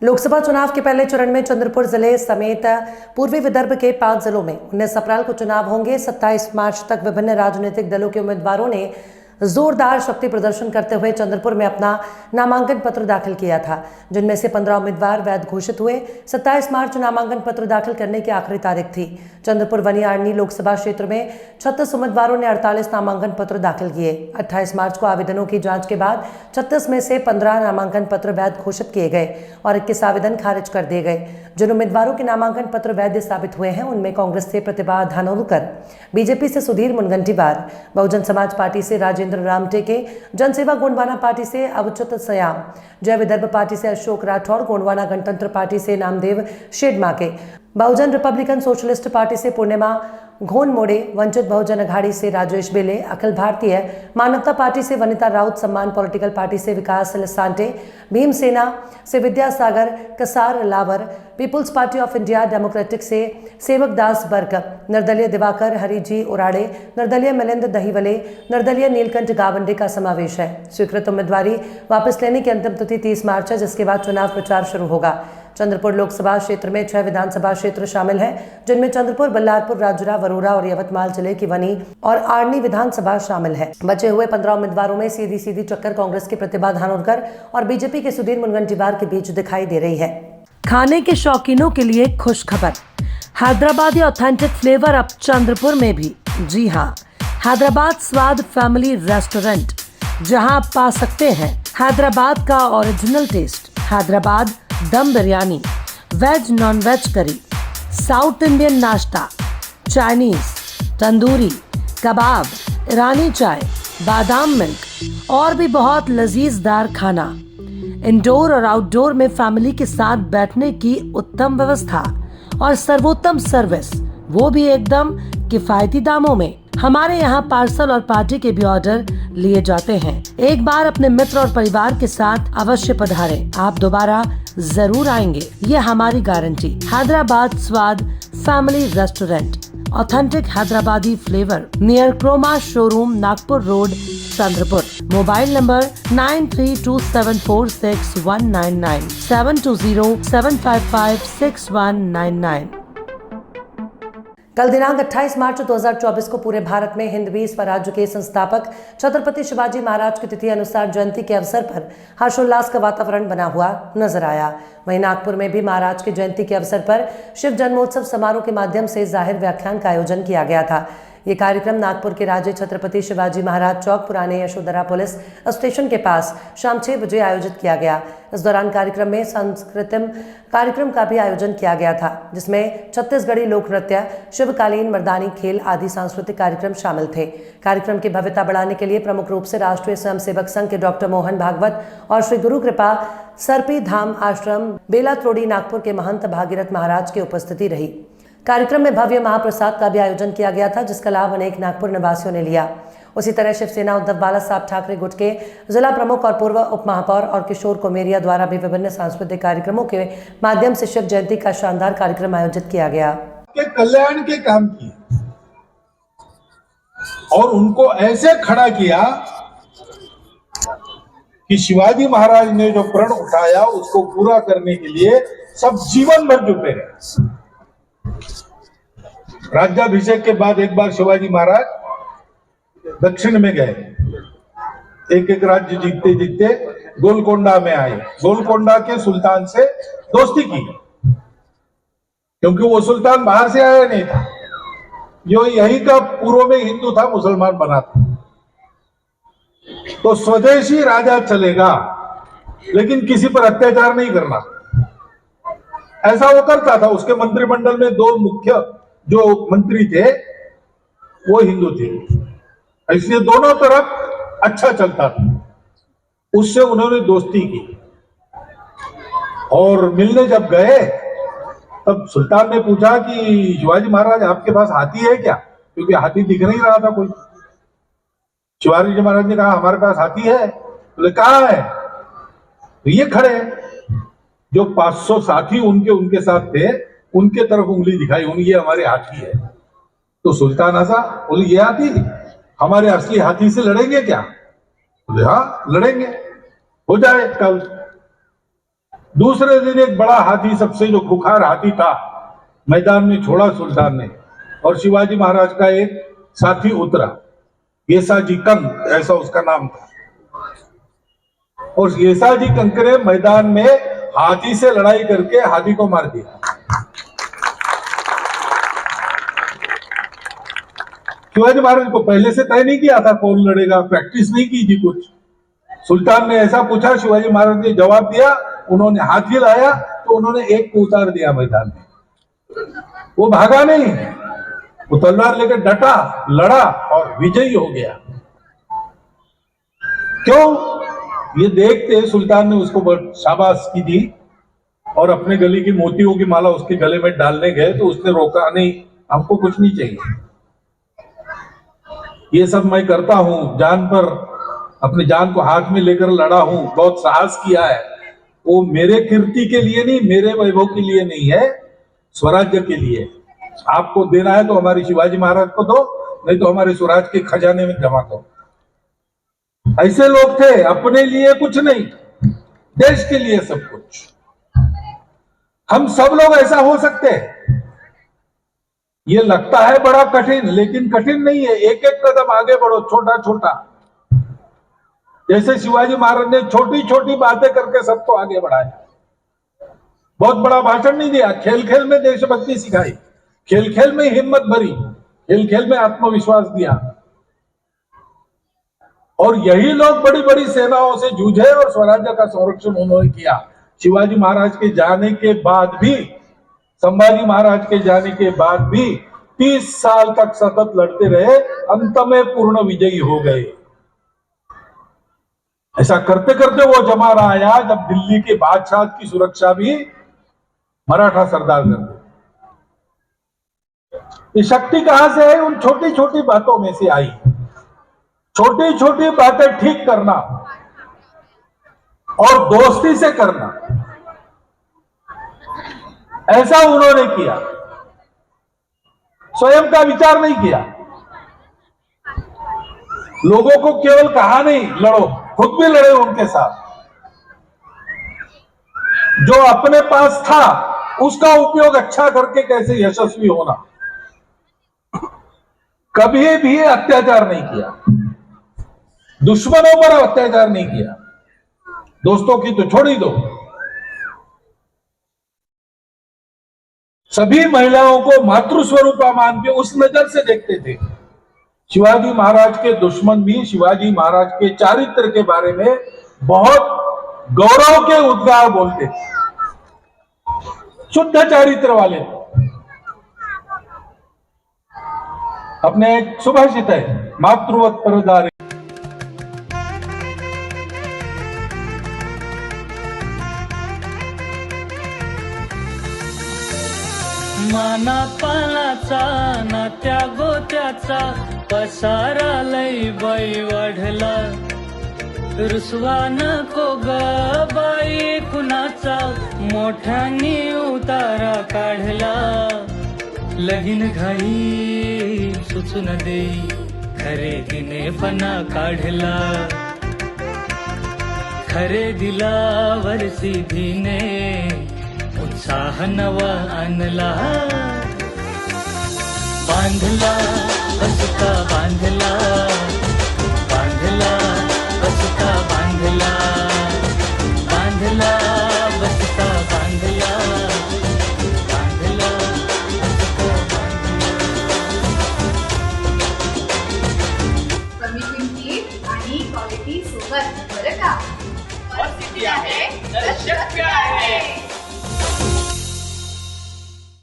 लोकसभा चुनाव के पहले चरण में चंद्रपुर जिले समेत पूर्वी विदर्भ के 5 जिलों में 19 अप्रैल को चुनाव होंगे। 27 मार्च तक विभिन्न राजनीतिक दलों के उम्मीदवारों ने जोरदार शक्ति प्रदर्शन करते हुए चंद्रपुर में अपना नामांकन पत्र दाखिल किया था, जिनमें से 15 उम्मीदवार वैध घोषित हुए। 27 मार्च नामांकन पत्र दाखिल करने की आखिरी तारीख थी। चंद्रपुर वनियारनी लोकसभा क्षेत्र में 36 उम्मीदवारों ने 48 नामांकन पत्र दाखिल किए। 28 मार्च को आवेदनों की जांच के बाद 36 में से 15 नामांकन पत्र वैध घोषित किए गए और 21 आवेदन खारिज कर दिए गए। जिन उम्मीदवारों के नामांकन पत्र वैध साबित हुए हैं उनमें कांग्रेस से प्रतिभा धानोरकर, बीजेपी से सुधीर मुनगंटीवार, बहुजन समाज पार्टी से राजेंद्र रामटेके, जनसेवा गोंडवाना पार्टी से अवचुत सयाम, जय विदर्भ पार्टी से अशोक राठौड़, गोंडवाना गणतंत्र पार्टी से नामदेव शेडमाके, बहुजन रिपब्लिकन सोशलिस्ट पार्टी से पूर्णिमा घोन मोड़े, वंचित बहुजन अघाड़ी से राजेश बेले, अखिल भारतीय मानवता पार्टी से वनिता राउत, सम्मान पॉलिटिकल पार्टी से विकास लसांटे, भीम सेना से विद्यासागर कसार लावर, People's Party of India Democratic से सेवक दास बर्क, निर्दलीय दिवाकर हरिजी उराड़े, निर्दलीय मिलिंद दहीवले, निर्दलीय नीलकंठ गावंडे का समावेश है। स्वीकृत उम्मीदवारी वापस लेने की अंतिम तिथि 30 मार्च है, जिसके बाद चुनाव प्रचार शुरू होगा। चंद्रपुर लोकसभा क्षेत्र में 6 विधानसभा क्षेत्र शामिल हैं, जिनमें चंद्रपुर, बल्लारपुर, राजुरा, वरोरा और यवतमाल जिले की वनी और आर्नी विधानसभा शामिल है। बचे हुए 15 उम्मीदवारों में सीधी टक्कर कांग्रेस की प्रतिभा धानोरकर और बीजेपी के सुधीर मुनगंटीवार के बीच दिखाई दे रही है। खाने के शौकीनों के लिए खुश खबर, हैदराबादी ऑथेंटिक फ्लेवर अब चंद्रपुर में भी। जी हाँ, हैदराबाद स्वाद फैमिली रेस्टोरेंट, जहां आप पा सकते हैं हैदराबाद का original taste. Hyderabad dum biryani, veg non veg curry, south Indian नाश्ता, चाइनीज, तंदूरी, कबाब, ईरानी चाय, बादाम मिल्क और भी बहुत लजीजदार खाना। इंडोर और आउटडोर में फैमिली के साथ बैठने की उत्तम व्यवस्था और सर्वोत्तम सर्विस, वो भी एकदम किफायती दामों में। हमारे यहाँ पार्सल और पार्टी के भी ऑर्डर लिए जाते हैं। एक बार अपने मित्र और परिवार के साथ अवश्य पधारें, आप दोबारा जरूर आएंगे, ये हमारी guarantee. Hyderabad Swad family restaurant, authentic Hyderabadi flavour, near Croma showroom, Nagpur road, Chandrapur. Mobile number 9327461199, 7207556199। कल दिनांक 28 मार्च 2024 को पूरे भारत में हिंदवी स्वराज्य के संस्थापक छत्रपति शिवाजी महाराज की तिथि अनुसार जयंती के अवसर पर हर्षोल्लास का वातावरण बना हुआ नजर आया। वहीं नागपुर में भी महाराज की जयंती के अवसर पर शिव जन्मोत्सव समारोह के माध्यम से जाहिर व्याख्यान का आयोजन किया गया था। ये कार्यक्रम नागपुर के राजे छत्रपति शिवाजी महाराज चौक, पुराने यशोधरा पुलिस स्टेशन के पास शाम 6 बजे आयोजित किया गया। इस दौरान कार्यक्रम में सांस्कृतिक कार्यक्रम का भी आयोजन किया गया था, जिसमें छत्तीसगढ़ी लोक नृत्य, शिवकालीन मर्दानी खेल आदि सांस्कृतिक कार्यक्रम शामिल थे। कार्यक्रम की भव्यता बढ़ाने के लिए प्रमुख रूप से राष्ट्रीय स्वयंसेवक संघ के डॉक्टर मोहन भागवत और श्री गुरु कृपा सरपी धाम आश्रम बेलात्रोडी नागपुर के महंत भागीरथ महाराज की उपस्थिति रही। कार्यक्रम में भव्य महाप्रसाद का भी आयोजन किया गया था, जिसका लाभ अनेक नागपुर निवासियों ने लिया। उसी तरह शिवसेना उद्धव बाला साहब ठाकरे गुट के जिला प्रमुख और पूर्व उप महापौर और किशोर कोमेरिया द्वारा भी विभिन्न सांस्कृतिक कार्यक्रमों के माध्यम से शिव जयंती का शानदार कार्यक्रम आयोजित किया गया। कल्याण के काम किए और उनको ऐसे खड़ा किया कि शिवाजी महाराज ने जो प्रण उठाया उसको पूरा करने के लिए सब जीवन भर जुटे रहे। राज्याभिषेक के बाद एक बार शिवाजी महाराज दक्षिण में गए, एक राज्य जीतते जीतते गोलकोंडा में आए। गोलकोंडा के सुल्तान से दोस्ती की, क्योंकि वो सुल्तान बाहर से आया नहीं था, जो यही का पूर्व में हिंदू था, मुसलमान बना था। तो स्वदेशी राजा चलेगा, लेकिन किसी पर अत्याचार नहीं करना, ऐसा वो करता था। उसके मंत्रिमंडल में 2 मुख्य जो मंत्री थे वो हिंदू थे, इसलिए दोनों तरफ अच्छा चलता था। उससे उन्होंने दोस्ती की और मिलने जब गए तब सुल्तान ने पूछा कि शिवाजी महाराज आपके पास हाथी है क्या, क्योंकि हाथी दिख नहीं रहा था कोई। शिवाजी महाराज ने कहा हमारे पास हाथी है। बोले कहाँ है? तो ये खड़े हैं। जो 500 साथी उनके साथ थे, उनके तरफ उंगली दिखाई, ये हमारे हाथी है। तो सुल्तान हंसा, बोले ये हाथी हमारे असली हाथी से लड़ेंगे क्या? बोले हाँ लड़ेंगे, हो जाए कल। दूसरे दिन एक बड़ा हाथी, सबसे जो खुखार हाथी था, मैदान में छोड़ा सुल्तान ने, और शिवाजी महाराज का एक साथी उतरा, येसाजी कंक ऐसा उसका नाम था। और येसाजी कंक ने मैदान में हाथी से लड़ाई करके हाथी को मार दिया। शिवाजी महाराज को पहले से तय नहीं किया था कौन लड़ेगा, प्रैक्टिस नहीं की थी कुछ। सुल्तान ने ऐसा पूछा, शिवाजी महाराज ने जवाब दिया, उन्होंने हाथी लाया तो उन्होंने एक को उतार दिया मैदान में। वो भागा नहीं, वो तलवार लेकर डटा, लड़ा और विजयी हो गया। क्यों? ये देखते सुल्तान ने उसको शाबाश दी और अपने गले की मोतियों की माला उसके गले में डालने गए तो उसने रोका नहीं, हमको कुछ नहीं चाहिए, ये सब मैं करता हूं, जान पर अपने जान को हाथ में लेकर लड़ा हूं, बहुत साहस किया है, वो मेरे कीर्ति के लिए नहीं, मेरे वैभव के लिए नहीं है, स्वराज्य के लिए। आपको देना है तो हमारे शिवाजी महाराज को दो, नहीं तो हमारे स्वराज के खजाने में जमा करो। ऐसे लोग थे, अपने लिए कुछ नहीं, देश के लिए सब कुछ। हम सब लोग ऐसा हो सकते हैं। ये लगता है बड़ा कठिन, लेकिन कठिन नहीं है। एक एक कदम आगे बढ़ो, छोटा छोटा। जैसे शिवाजी महाराज ने छोटी छोटी बातें करके सबको आगे बढ़ाया। बहुत बड़ा भाषण नहीं दिया, खेल खेल में देशभक्ति सिखाई, खेल खेल में हिम्मत भरी, खेल खेल में आत्मविश्वास दिया। और यही लोग बड़ी बड़ी सेनाओं से जूझे और स्वराज्य का संरक्षण उन्होंने किया। शिवाजी महाराज के जाने के बाद भी, संभाजी महाराज के जाने के बाद भी 30 साल तक सतत लड़ते रहे, अंत में पूर्ण विजयी हो गए। ऐसा करते करते वो जमाना आया जब दिल्ली के बादशाह की सुरक्षा भी मराठा सरदार करते। ये शक्ति कहां से आई? उन छोटी छोटी बातों में से आई। छोटी छोटी बातें ठीक करना और दोस्ती से करना, ऐसा उन्होंने किया। स्वयं का विचार नहीं किया, लोगों को केवल कहा नहीं लड़ो, खुद भी लड़े उनके साथ। जो अपने पास था उसका उपयोग अच्छा करके कैसे यशस्वी होना। कभी भी अत्याचार नहीं किया, दुश्मनों पर अत्याचार नहीं किया, दोस्तों की तो छोड़ ही दो। सभी महिलाओं को मातृस्वरूपा मान के उस नजर से देखते थे। शिवाजी महाराज के दुश्मन भी शिवाजी महाराज के चारित्र के बारे में बहुत गौरव के उद्गार बोलते थे। शुद्ध चारित्र वाले। अपने एक सुभाषित है, मातृवत परदारी। माना पानाचा नात्या गोत्याचा पसारा लई बाई वाढला, रुसवा नको ग बाई कुणाचा, मोठ्यानी उतारा काढला. लगीन घाई सुचून देई, खरेदीने पणा काढला, खरेदीला वर्षीधीने उत्साह नवा आणला. बांधला बसता बांधला, बांधला बसता बांधला, बांधला बसता बांधला, बांधला बसता बांधला. कमी किमतीत आणि क्वालिटी सोबत बरं का. और किती आहे तर शक्य